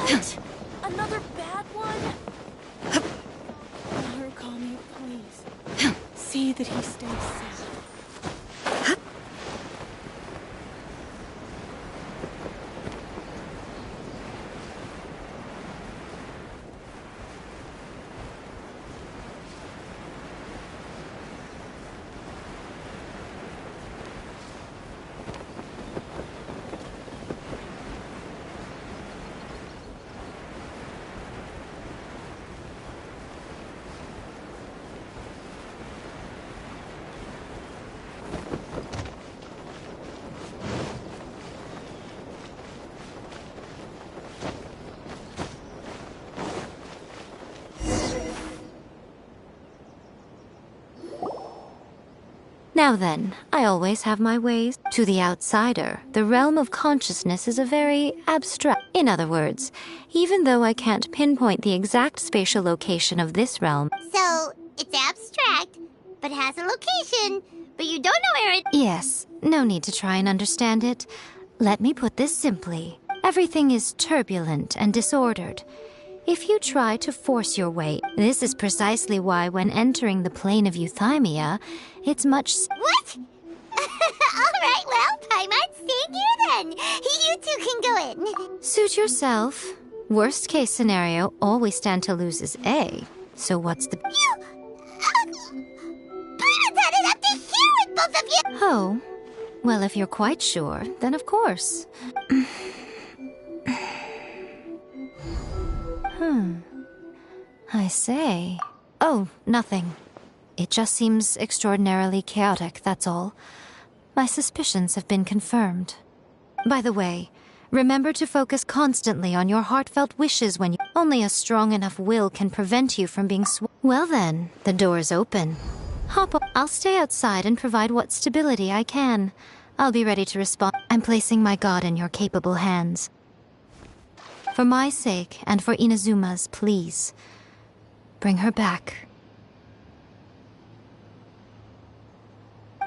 What? Another bad one? Narukami, please. See that he stays safe. Now then, I always have my ways. To the outsider, the realm of consciousness is a very abstract. In other words, even though I can't pinpoint the exact spatial location of this realm. So, it's abstract, but has a location, but you don't know where it... Yes, no need to try and understand it. Let me put this simply. Everything is turbulent and disordered. If you try to force your way, this is precisely why when entering the plane of Euthymia, it's much... What? Alright, well, Paimon, stay here then. You two can go in. Suit yourself. Worst case scenario, all we stand to lose is A. So what's the... You... Paimon's had it up to here with both of you! Oh. Well, if you're quite sure, then of course. I say. Oh, nothing. It just seems extraordinarily chaotic, that's all. My suspicions have been confirmed. By the way, remember to focus constantly on your heartfelt wishes when you... Only a strong enough will can prevent you from being Well then, the door's open. Hop on. I'll stay outside and provide what stability I can. I'll be ready to respond. I'm placing my god in your capable hands. For my sake, and for Inazuma's, please. Bring her back.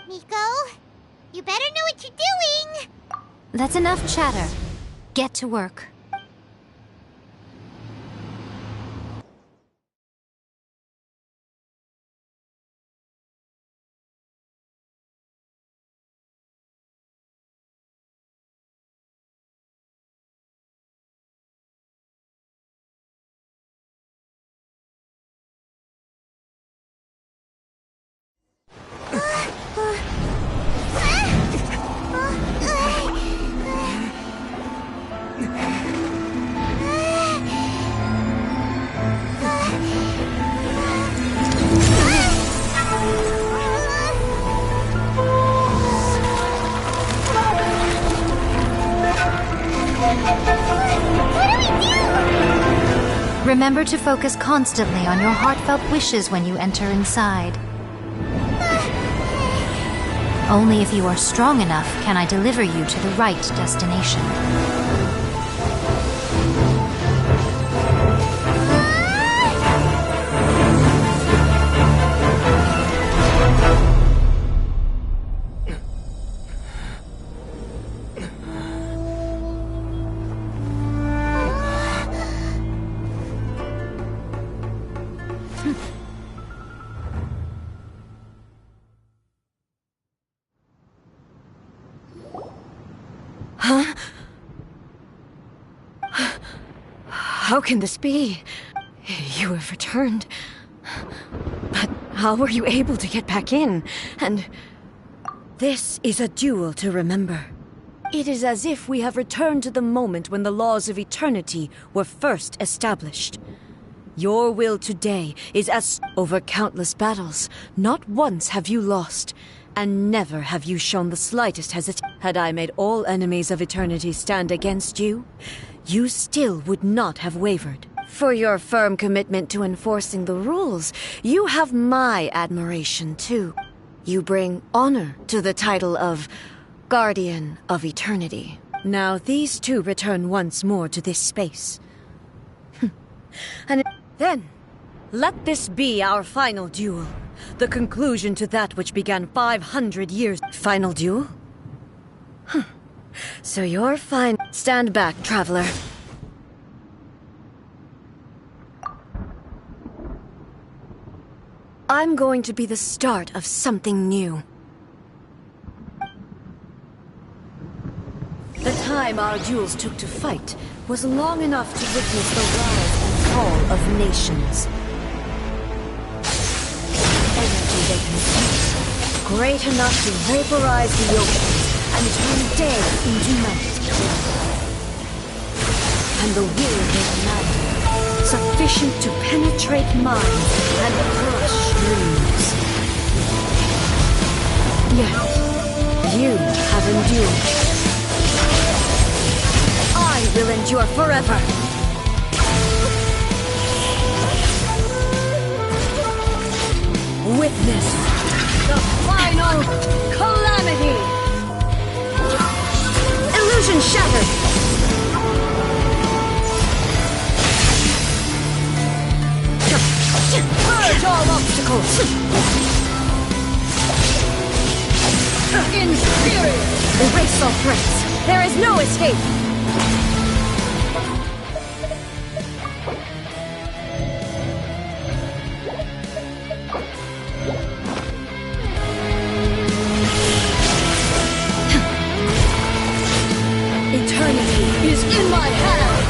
Miko, you better know what you're doing! That's enough chatter. Get to work. Remember to focus constantly on your heartfelt wishes when you enter inside. Only if you are strong enough can I deliver you to the right destination. Huh? How can this be? You have returned. But how were you able to get back in? And this is a duel to remember. It is as if we have returned to the moment when the laws of eternity were first established. Your will today is as over countless battles. Not once have you lost, and never have you shown the slightest hesitation. Had I made all enemies of eternity stand against you, you still would not have wavered. For your firm commitment to enforcing the rules, you have my admiration too. You bring honor to the title of Guardian of Eternity. Now these two return once more to this space. And then, let this be our final duel. The conclusion to that which began 500 years. Final duel? So you're fine. Stand back, traveler. I'm going to be the start of something new. The time our duels took to fight was long enough to witness the rise and fall of nations. Energy they consume, great enough to vaporize the oceans and turn day into night. And the will they command, sufficient to penetrate minds and crush dreams. Yet, you have endured. I will endure forever. Witness the final calamity. Illusion shattered. Purge all obstacles. Inferior. Erase all threats. There is no escape. Eternity is in my hands!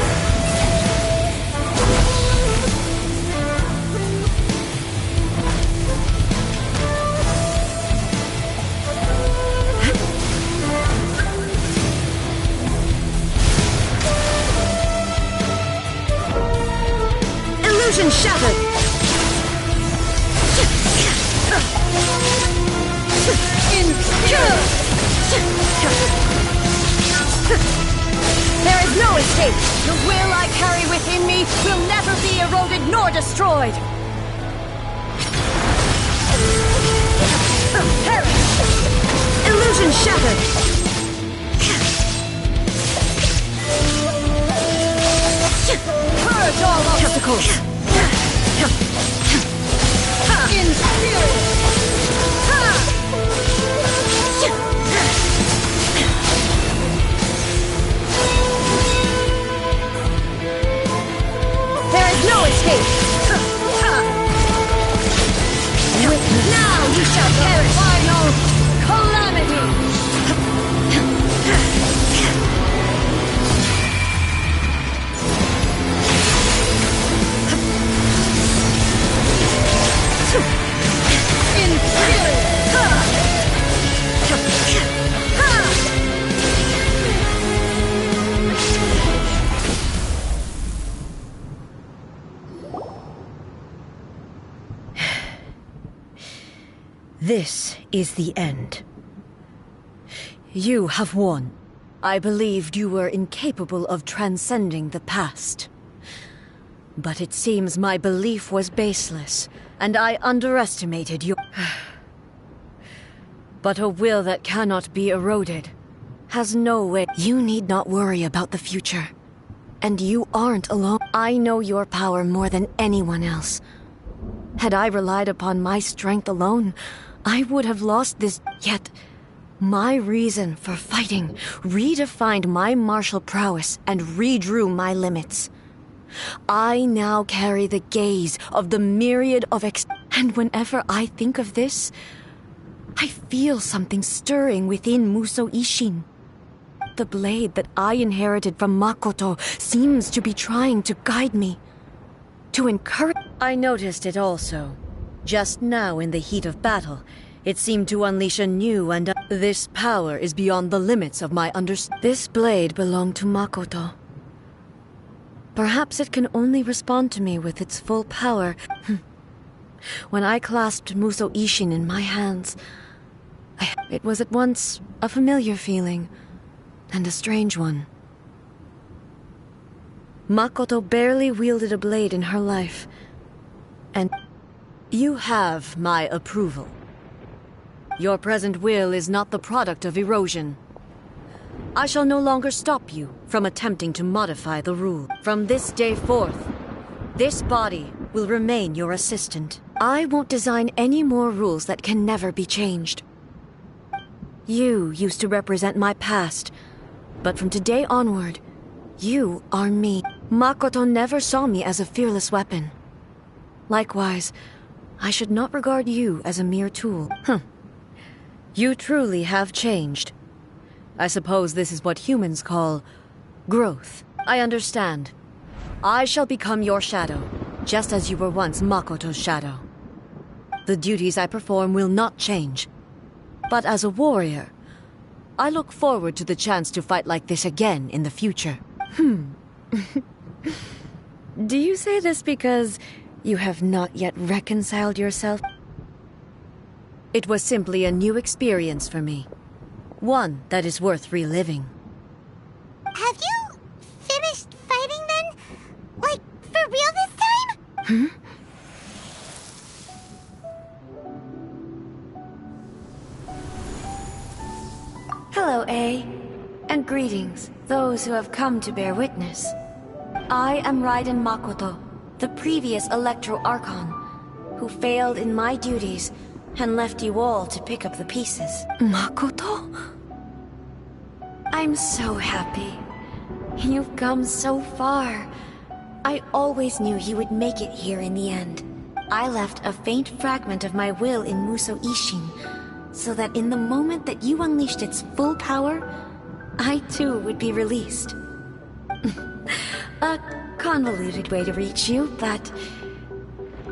Illusion shattered! There is no escape! The will I carry within me will never be eroded nor destroyed! Perish! Illusion shattered! Purge all obstacles! Inferior! No escape! Now you shall perish! Final calamity! This is the end. You have won. I believed you were incapable of transcending the past. But it seems my belief was baseless, and I underestimated your... But a will that cannot be eroded has no way... You need not worry about the future. And you aren't alone. I know your power more than anyone else. Had I relied upon my strength alone, I would have lost this. Yet, my reason for fighting redefined my martial prowess and redrew my limits. I now carry the gaze of the myriad of and whenever I think of this, I feel something stirring within Muso Ishin. The blade that I inherited from Makoto seems to be trying to guide me, to encourage. I noticed it also. Just now in the heat of battle, it seemed to unleash a new and this power is beyond the limits of my understanding. This blade belonged to Makoto. Perhaps it can only respond to me with its full power. When I clasped Muso Ishin in my hands, it was at once a familiar feeling and a strange one. Makoto barely wielded a blade in her life, and you have my approval. Your present will is not the product of erosion. I shall no longer stop you from attempting to modify the rule. From this day forth, this body will remain your assistant. I won't design any more rules that can never be changed. You used to represent my past, but from today onward, you are me. Makoto never saw me as a fearless weapon. Likewise, I should not regard you as a mere tool. You truly have changed. I suppose this is what humans call growth. I understand. I shall become your shadow, just as you were once Makoto's shadow. The duties I perform will not change. But as a warrior, I look forward to the chance to fight like this again in the future. Do you say this because you have not yet reconciled yourself? It was simply a new experience for me. One that is worth reliving. Have you finished fighting then? Like, for real this time? Hello, A. And greetings, those who have come to bear witness. I am Raiden Makoto, the previous Electro Archon, who failed in my duties and left you all to pick up the pieces. Makoto? I'm so happy. You've come so far. I always knew you would make it here in the end. I left a faint fragment of my will in Muso Ishin, so that in the moment that you unleashed its full power, I too would be released. A convoluted way to reach you, but...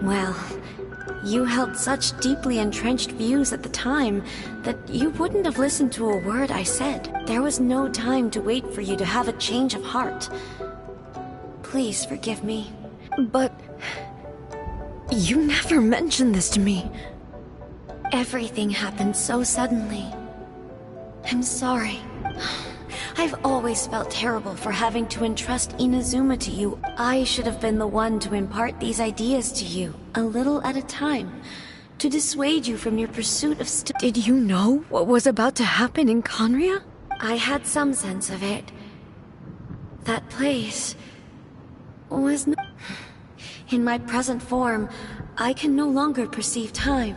well, you held such deeply entrenched views at the time that you wouldn't have listened to a word I said. There was no time to wait for you to have a change of heart. Please forgive me. But... you never mentioned this to me. Everything happened so suddenly. I'm sorry. I've always felt terrible for having to entrust Inazuma to you. I should have been the one to impart these ideas to you, a little at a time, to dissuade you from your pursuit of Did you know what was about to happen in Conria? I had some sense of it. That place was not... In my present form, I can no longer perceive time.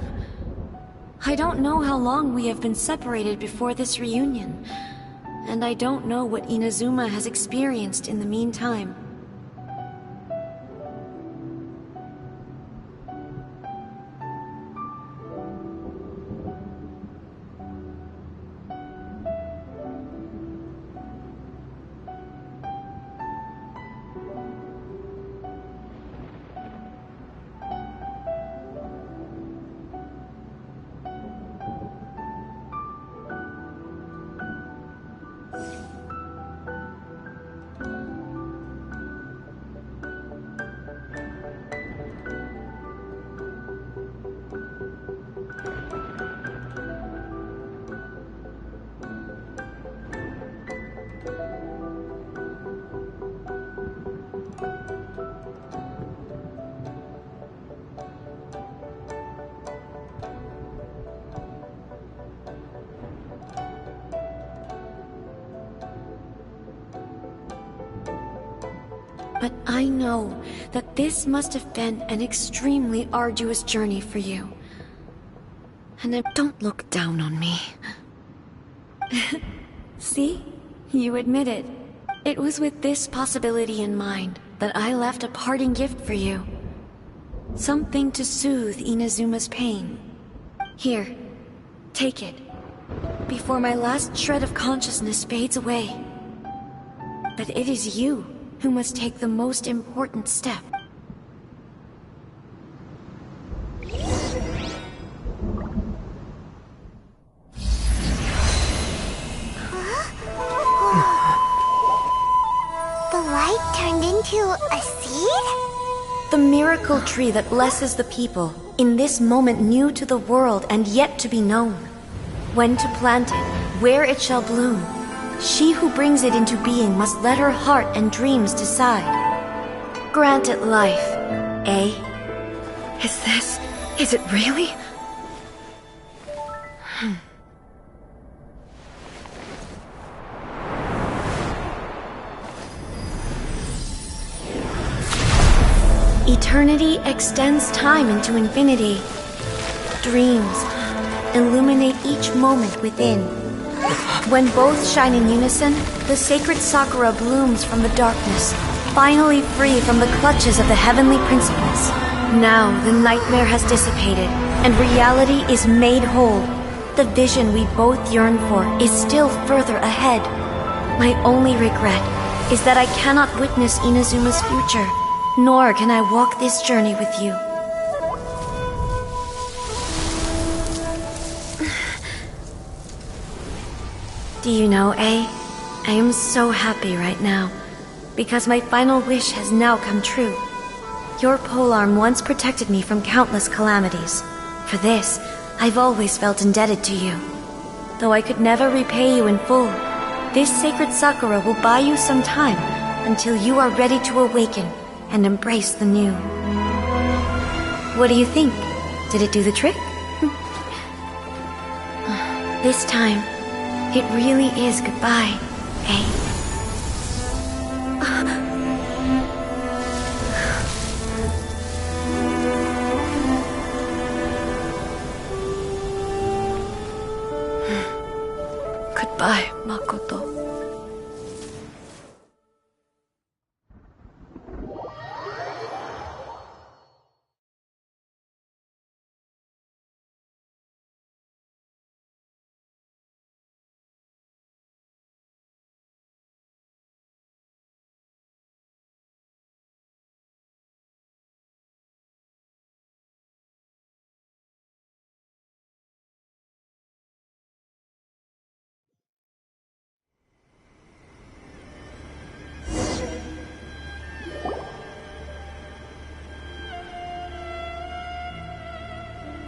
I don't know how long we have been separated before this reunion, and I don't know what Inazuma has experienced in the meantime. But I know that this must have been an extremely arduous journey for you. And don't look down on me. See? You admit it. It was with this possibility in mind that I left a parting gift for you. Something to soothe Inazuma's pain. Here, take it, before my last shred of consciousness fades away. But it is you who must take the most important step. The light turned into The miracle tree that blesses the people, in this moment new to the world and yet to be known. When to plant it, where it shall bloom. She who brings it into being must let her heart and dreams decide. Grant it life, eh? Is it really? Eternity extends time into infinity. Dreams illuminate each moment within. When both shine in unison, the sacred Sakura blooms from the darkness, finally free from the clutches of the heavenly principles. Now the nightmare has dissipated, and reality is made whole. The vision we both yearn for is still further ahead. My only regret is that I cannot witness Inazuma's future, nor can I walk this journey with you. Do you know, I am so happy right now, because my final wish has now come true. Your polearm once protected me from countless calamities. For this, I've always felt indebted to you. Though I could never repay you in full, this sacred Sakura will buy you some time until you are ready to awaken and embrace the new. What do you think? Did it do the trick? This time, it really is goodbye, eh? Goodbye, Makoto.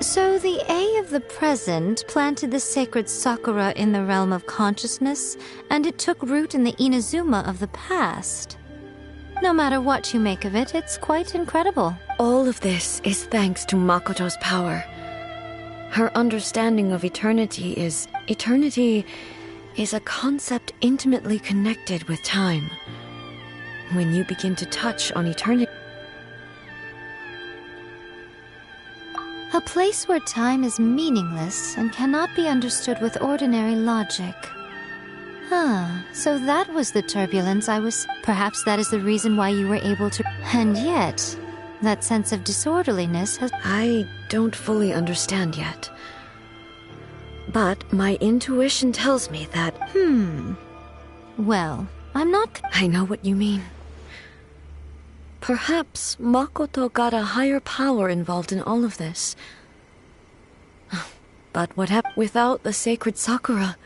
So the A of the present planted the sacred Sakura in the realm of consciousness, and it took root in the Inazuma of the past. No matter what you make of it, it's quite incredible. All of this is thanks to Makoto's power. Her understanding of eternity is a concept intimately connected with time. When you begin to touch on eternity, A place where time is meaningless and cannot be understood with ordinary logic. So that was the turbulence I was... Perhaps that is the reason why you were able to... And yet, that sense of disorderliness has... I don't fully understand yet. But my intuition tells me that... Well, I'm not... I know what you mean. Perhaps Makoto got a higher power involved in all of this. But what happened without the sacred Sakura?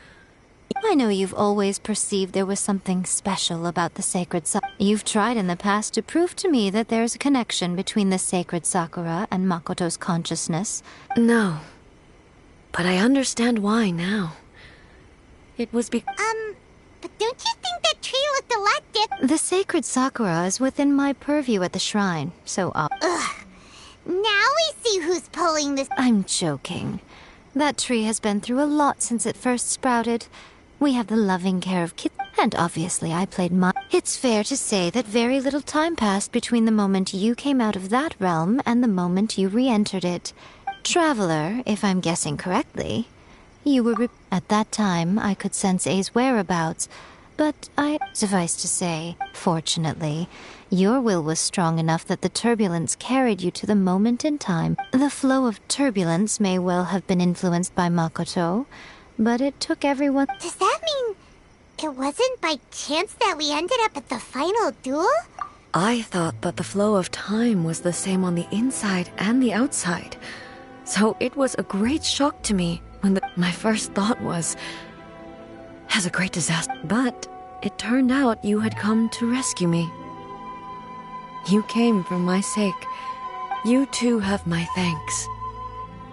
I know you've always perceived there was something special about the sacred Sakura. You've tried in the past to prove to me that there's a connection between the sacred Sakura and Makoto's consciousness. No. But I understand why now. It was But don't you think that tree looked a lot different? The sacred Sakura is within my purview at the shrine, so Ugh. Now we see who's pulling this. I'm joking. That tree has been through a lot since it first sprouted. We have the loving care of kids, and obviously I played my... It's fair to say that very little time passed between the moment you came out of that realm and the moment you re-entered it. Traveler, if I'm guessing correctly, you were... At that time, I could sense A's whereabouts, but suffice to say, fortunately, your will was strong enough that the turbulence carried you to the moment in time. The flow of turbulence may well have been influenced by Makoto, but it took everyone... Does that mean it wasn't by chance that we ended up at the final duel? I thought that the flow of time was the same on the inside and the outside. So it was a great shock to me when my first thought was, has a great disaster. But it turned out you had come to rescue me. You came for my sake. You too have my thanks.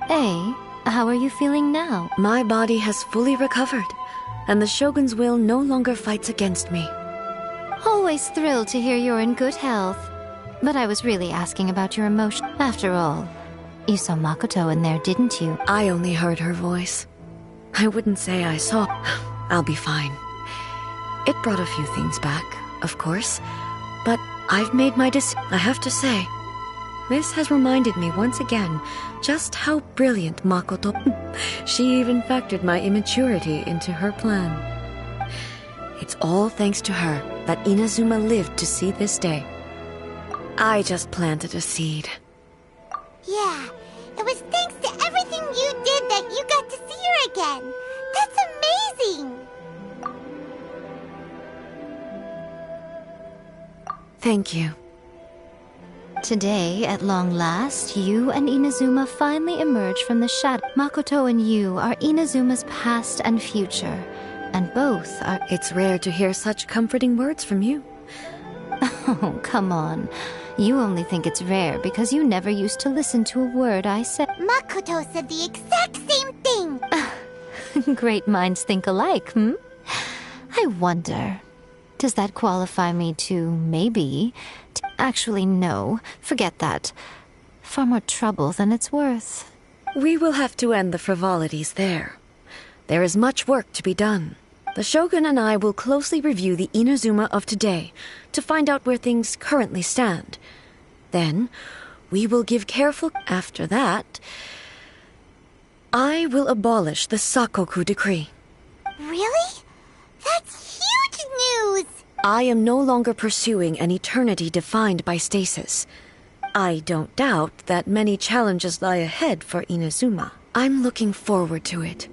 Hey, how are you feeling now? My body has fully recovered, and the Shogun's will no longer fights against me. Always thrilled to hear you're in good health. But I was really asking about your emotion. After all, you saw Makoto in there, didn't you? I only heard her voice. I wouldn't say I saw. I'll be fine. It brought a few things back, of course, but I've made my decision. I have to say, this has reminded me once again just how brilliant Makoto. She even factored my immaturity into her plan. It's all thanks to her that Inazuma lived to see this day. I just planted a seed. Yeah, it was thanks to everything you did that you got to see her again. That's amazing! Thank you. Today, at long last, you and Inazuma finally emerge from the shadow. Makoto and you are Inazuma's past and future, and both are... It's rare to hear such comforting words from you. Oh, come on. You only think it's rare because you never used to listen to a word I said. Makoto said the exact same thing! Great minds think alike, hmm? I wonder, does that qualify me to maybe... Actually, no. Forget that. Far more trouble than it's worth. We will have to end the frivolities there. There is much work to be done. The Shogun and I will closely review the Inazuma of today to find out where things currently stand. Then, we will give careful... After that, I will abolish the Sakoku decree. Really? That's huge news! I am no longer pursuing an eternity defined by stasis. I don't doubt that many challenges lie ahead for Inazuma. I'm looking forward to it.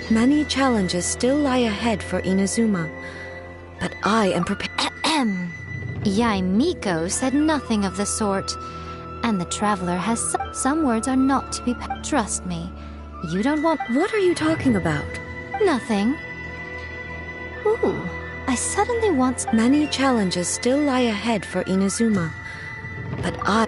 Many challenges still lie ahead for Inazuma, but I am prepared. Yaimiko said nothing of the sort, and the traveler has some words are not to be... Trust me, you don't want... What are you talking about? Nothing. Ooh, I suddenly want... Many challenges still lie ahead for Inazuma, but I...